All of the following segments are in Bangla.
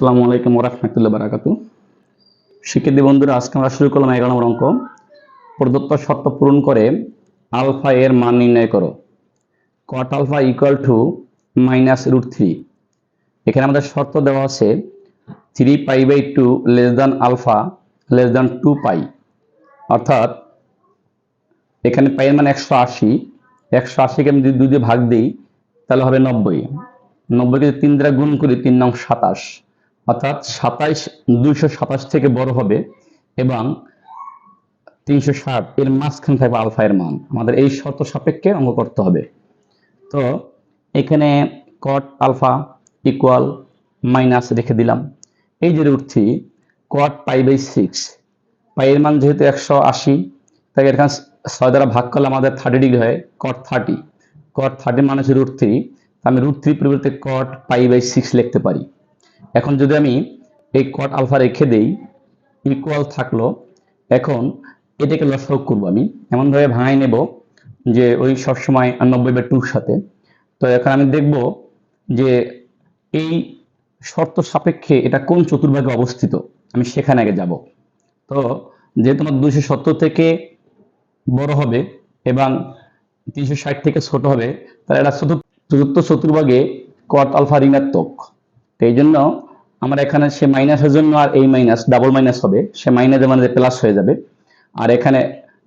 আসসালামু আলাইকুম ওয়া রাহমাতুল্লাহি ওয়া বারাকাতুহু। শিক্ষার্থী বন্ধুরা, আজকে আমরা শুরু করলাম 11 নম্বর অঙ্ক। প্রদত্ত শর্ত পূরণ করে আলফা এর মান নির্ণয় করো। cot alpha equal to -√3। এখানে আমাদের শর্ত দেওয়া আছে 3π/2 less than alpha less than 2π। অর্থাৎ এখানে পাই এর মান 180। 180 কে আমি 2 দিয়ে ভাগ দিই তাহলে হবে 90। 90 কে 3 দ্বারা গুণ করি 3 নং 27। অর্থাৎ 227 থেকে বড় হবে এবং 360 এর মাঝখানে থাকবে আলফা এর মান। আমাদের এই শর্ত সাপেক্ষে অঙ্ক করতে হবে। তো এখানে cot আলফা ইকুয়াল মাইনাস রেখে দিলাম। এই যে √3 cot π/6, পাই এর মান যেহেতু 180 তাই এখানে 6 দ্বারা ভাগ করলে আমাদের 30 ডিগ্রি হয়, cot 30। cot 30 মানে হচ্ছে √3। আমি √3 পরিবর্তে cot π/6 লিখতে পারি। এখন যদি আমি এই cot আলফা রেখে দেই ইকুয়াল থাকলো, এখন এটাকে লসাগু করব। আমি এমন ভাবে ভাঙাই নেব যে ওই সবসময় 90/2 সাথে। তো এখন আমি দেখব যে এই শর্ত সাপেক্ষে এটা কোন চতুর্ভাগে অবস্থিত, আমি সেখানে আগে যাব। তো যেহেতু আমার 270 থেকে বড় হবে এবং 360 থেকে ছোট হবে, তাহলে এটা চতুর্থ চতুর্ভাগে cot আলফা ঋণাত্মক। তো এই জন্য আমরা এখানে সে মাইনাসের জন্য আর এই মাইনাস ডাবল মাইনাস হবে, সে মাইনাসের মানে প্লাস হয়ে যাবে। আর এখানে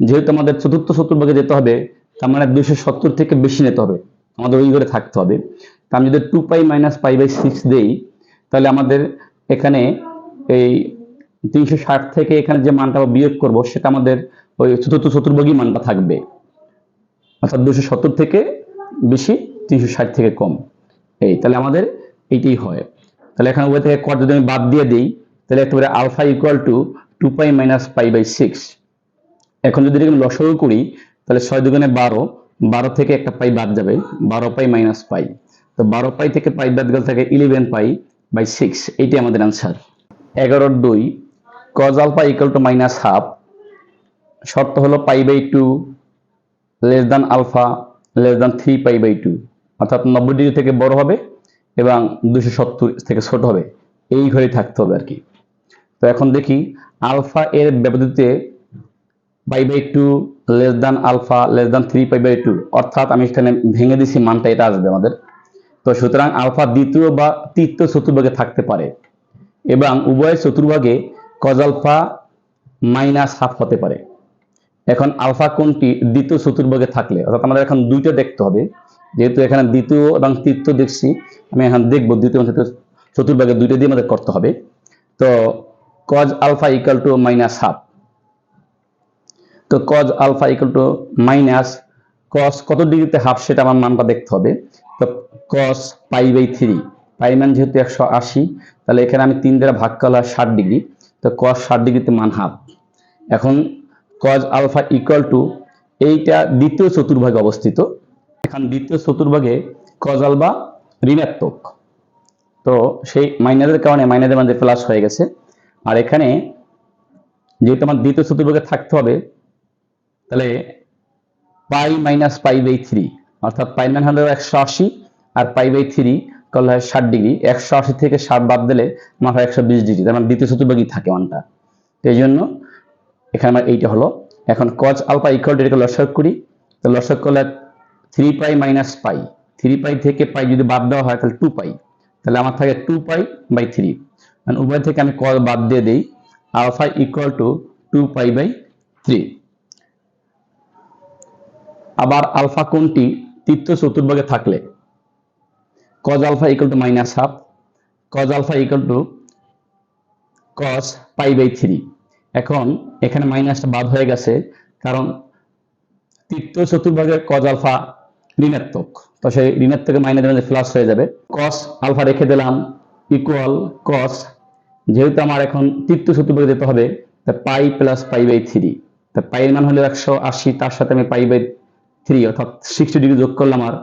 যেহেতু আমাদের চতুর্থ চতুর্ভাগে যেতে হবে, তার মানে 270 থেকে বেশি নিতে হবে, আমাদের ওই ঘরে থাকতে হবে। তা আমি যদি 2π - π/6 দেই তাহলে আমাদের এখানে এই 360 থেকে এখানে যে মানটা বিয়োগ করব সেটা আমাদের ওই চতুর্থ চতুর্ভাগী মানটা থাকবে। অর্থাৎ 270 থেকে বেশি, 360 থেকে কম। তাহলে আমাদের এইটাই হয়। তাহলে এখানে উভয় থেকে cot যদি আমি বাদ দিয়ে দিই তাহলে একেবারে আলফা ইকুয়াল টু 2π - π/6। এখন যদি এরকম লসাগু করি তাহলে 6 দুগুণে 12, 12 থেকে একটা পাই বাদ যাবে, 12π - π। তো 12π থেকে পাই বাদ গেলে থাকে 11π/6। এইটাই আমাদের answer. 11-2 cos alpha equal to -1/2। শর্ত হলো π/2 less than alpha less than 3π/2। অর্থাৎ 90 ডিগ্রি থেকে বড় হবে এবং 270 থেকে ছোট হবে, এই ঘরে থাকতে হবে আর কি। তো এখন দেখি আলফা এর ব্যবধিতে π/2 less than alpha less than 3π/2। অর্থাৎ আমি এখানে ভেঙে দিছি, মানটা এটা আসবে আমাদের। তো সুতরাং আলফা দ্বিতীয় বা তৃতীয় চতুর্ভাগে থাকতে পারে এবং উভয় চতুর্ভাগে cos আলফা -1/2 হতে পারে। এখন আলফা কোনটি দ্বিতীয় চতুর্ভাগে থাকলে, অর্থাৎ আমাদের এখন দুইটা দেখতে হবে। যেহেতু এখানে দ্বিতীয় এবং তৃতীয় দেখছি, আমি এখন দেখবো দ্বিতীয় এবং তৃতীয় চতুর্ভাগে দুইটা দিয়ে আমাদের করতে হবে। তো cos আলফা ইকুয়াল টু -1/2। তো cos alpha equal to minus cos কত ডিগ্রিতে হাফ সেটা আমার মানটা দেখতে হবে। তো cos π/3, পাই মান যেহেতু 180 তাহলে এখানে আমি 3 দ্বারা ভাগ করলে 60 ডিগ্রি। তো cos 60 ডিগ্রিতে মান হাফ। এখন cos আলফা ইকুয়াল টু এইটা দ্বিতীয় চতুর্ভাগে অবস্থিত। এখন দ্বিতীয় চতুর্ভাগে cos আলফা ঋণাত্মক, তো সেই মাইনাসের কারণে মাইনাসের মান প্লাস হয়ে গেছে। আর এখানে যেহেতু আমার দ্বিতীয় চতুর্ভাগে থাকতে হবে তাহলে π - π/3, অর্থাৎ পাই মান হলো 180 আর π/3 করলে হয় 60 ডিগ্রি। 180 থেকে 60 বাদ দিলে আমার হয় 120 ডিগ্রি, তার মানে দ্বিতীয় চতুর্ভাগই থাকে মানটা। এই জন্য এখানে আমার এইটা হলো। এখন cos আলফা ইকুয়াল টু এটাকে লসাগু করি। তো লসাগু করলে 3π - π, 3π থেকে পাই যদি বাদ দেওয়া হয় তাহলে 2π, তাহলে আমার থাকে 2π/3। উভয় থেকে আমি cos বাদ দিয়ে দিই, আলফা ইকুয়াল টু 2π/3। আবার আলফা কোনটি তৃতীয় চতুর্ভাগে থাকলে cos alpha equal to -1/2, cos alpha equal to cos π/3। এখন এখানে মাইনাসটা বাদ হয়ে গেছে কারণ তৃতীয় চতুর্ভাগে cos আলফা ঋণাত্মক, তো সেই ঋণাত্মকের মাইনাসের প্লাস হয়ে যাবে। cos আলফা রেখে দিলাম ইকুয়াল cos, যেহেতু আমার এখন তৃতীয় চতুর্ভাগে যেতে হবে তাই পাই প্লাস π/3। তা পাই এর মান হলো 180, তার সাথে আমি π/3 অর্থাৎ 60 ডিগ্রি যোগ করলে আমার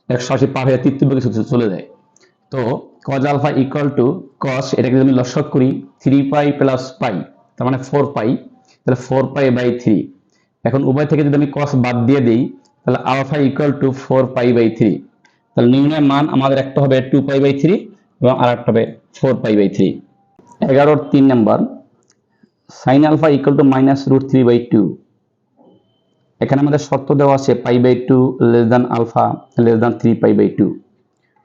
180 পার হয়ে তৃতীয় ভাগে চলে যায়। তো cos alpha equal to cos, এটাকে যদি আমি লসাগু করি 3π + π, তার মানে 4π, তাহলে 4π/3। এখন উভয় থেকে যদি আমি cos বাদ দিয়ে দিই তাহলে আলফা ইকুয়াল টু 4π/3। তাহলে নির্ণয় মান আমাদের একটা হবে 2π/3 এবং আরেকটা হবে 4π/3। 11 নম্বর, sin আলফা ইকুয়াল টু -√3/2। এখানে আমাদের শর্ত দেওয়া আছে π/2 less than alpha less than 3π/2।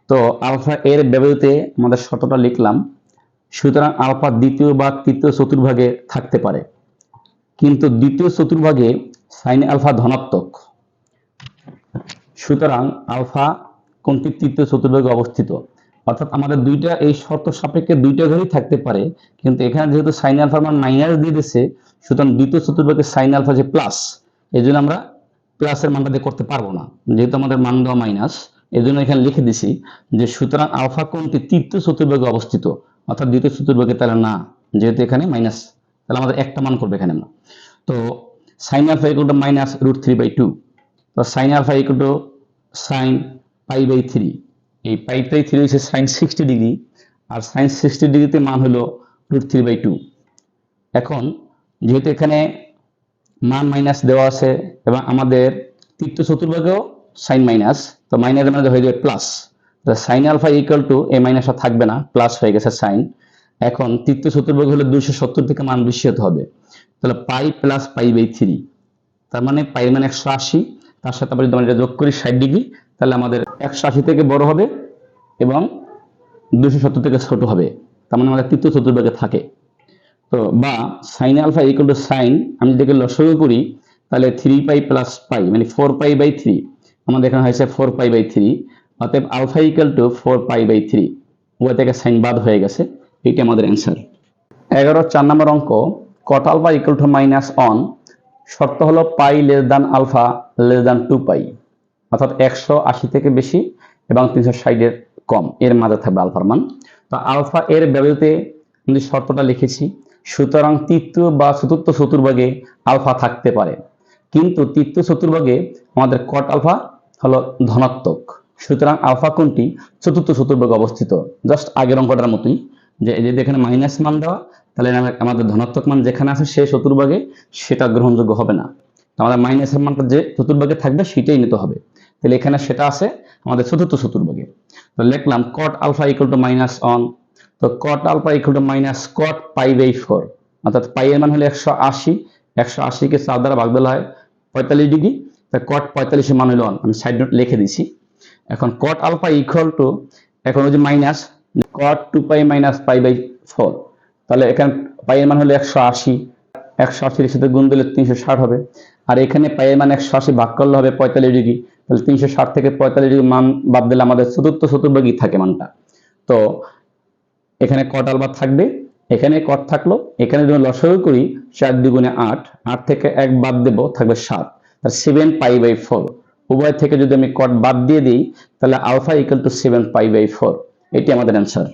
তো আলফা এর ব্যবহৃতে আমাদের শর্তটা লিখলাম। সুতরাং আলফা দ্বিতীয় বা তৃতীয় চতুর্ভাগে থাকতে পারে, কিন্তু দ্বিতীয় চতুর্ভাগে সাইন আলফা ধনাত্মক। সুতরাং আলফা কোনটি তৃতীয় চতুর্ভাগে অবস্থিত, অর্থাৎ আমাদের দুইটা এই শর্ত সাপেক্ষে দুইটা ঘরেই থাকতে পারে, কিন্তু এখানে যেহেতু সাইন আলফার মান মাইনাস দিয়ে দিচ্ছে, সুতরাং দ্বিতীয় চতুর্ভাগে সাইন আলফা যে প্লাস, এই জন্য আমরা প্লাসের মানটা দিয়ে করতে পারবো না, যেহেতু আমাদের মান দেওয়া মাইনাস। এই জন্য এখানে লিখে দিছি যে সুতরাং আলফা কোনটি তৃতীয় চতুর্ভাগে অবস্থিত, অর্থাৎ দ্বিতীয় চতুর্ভাগে তাহলে না, যেহেতু এখানে মাইনাস, তাহলে আমাদের একটা মান করবে এখানে না। তো সাইন আলফা ইকুয়াল টু -√3/2। তো sine alpha equal to sine π/3। এই π/3 হচ্ছে সাইন 60 ডিগ্রি, আর সাইন 60 ডিগ্রিতে মান হলো √3/2। এখন যেহেতু এখানে মান মাইনাস দেওয়া আছে এবং আমাদের তৃতীয় চতুর্ভাগেও সাইন মাইনাস, তো মাইনাসের মানে হয়ে যাবে plus. Sine alpha equal to এই মাইনাসটা থাকবে না, প্লাস হয়ে গেছে সাইন। এখন তৃতীয় চতুর্ভাগ হলে 270 থেকে মান বেশি হতে হবে, তাহলে পাই প্লাস π/3, তার মানে পাই মানে 180, তার সাথে আবার যদি আমরা যোগ করি 60 ডিগ্রি, তাহলে আমাদের 180 থেকে বড় হবে এবং 270 থেকে ছোট হবে, তার মানে আমাদের তৃতীয় চতুর্ভাগে থাকে। তো বা sine alpha equal to sine, আমি যদি লসাগু করি তাহলে 3π প্লাস পাই মানে 4π/3, আমাদের এখানে হয়েছে 4π/3। অতএব আলফা ইকুয়াল টু 4π/3, ওই থেকে সাইন বাদ হয়ে গেছে, এইটা আমাদের অ্যান্সার। 4 নম্বর অঙ্ক, কট আলফা ইকুয়াল টু -1। শর্ত হলো pi less than alpha less than 2π, অর্থাৎ 180 থেকে বেশি এবং 360 এর কম, এর মাঝে থাকবে আলফার মান। তো আলফা এর ব্যবহৃতে আমি শর্তটা লিখেছি। সুতরাং তৃতীয় বা চতুর্থ চতুর্ভাগে আলফা থাকতে পারে, কিন্তু তৃতীয় চতুর্ভাগে আমাদের কট আলফা হলো ধনাত্মক। সুতরাং আলফা কোনটি চতুর্থ চতুর্ভাগে অবস্থিত, জাস্ট আগের অঙ্কটার মতোই, যে যদি এখানে মাইনাস মান দেওয়া, তাহলে আমাদের ধনাত্মক মান যেখানে আছে সেই চতুর্ভাগে সেটা গ্রহণযোগ্য হবে না, আমাদের মাইনাসের মানটা যে চতুর্ভাগে থাকবে সেটাই নিতে হবে। তাহলে এখানে সেটা আছে আমাদের চতুর্থ চতুর্ভাগে। তো লিখলাম cot alpha equal to -1। তো cot alpha equal to -cot π/4, অর্থাৎ পাই এর মান হলো 180, 180 কে 4 দ্বারা ভাগ দিলে হয় 45 ডিগ্রি। তো cot 45 এর মান হলো 1, আমি সাইড নোট লিখে দিছি। এখন cot alpha equal to, এখন ওই যে মাইনাস cot 2π - π/4, তাহলে এখানে পাই এর মান হলো 180, 180 এর সাথে গুণ দিলে 360 হবে, আর এখানে পাই এর মান 180 ভাগ করলে হবে 45 ডিগ্রি, তাহলে 360 থেকে 45 ডিগ্রি মান বাদ দিলে আমাদের চতুর্থ চতুর্ভাগই থাকে মানটা। তো এখানে কট আলফা থাকবে, এখানে কট থাকলো, এখানে যদি লসাগু করি 4 দ্বিগুণে 8, 8 থেকে 1 বাদ দেব থাকবে 7, তার 7π/4। উভয় থেকে যদি আমি কট বাদ দিয়ে দিই তাহলে আলফা ইকুয়াল টু 7π/4, এটি আমাদের অ্যান্সার।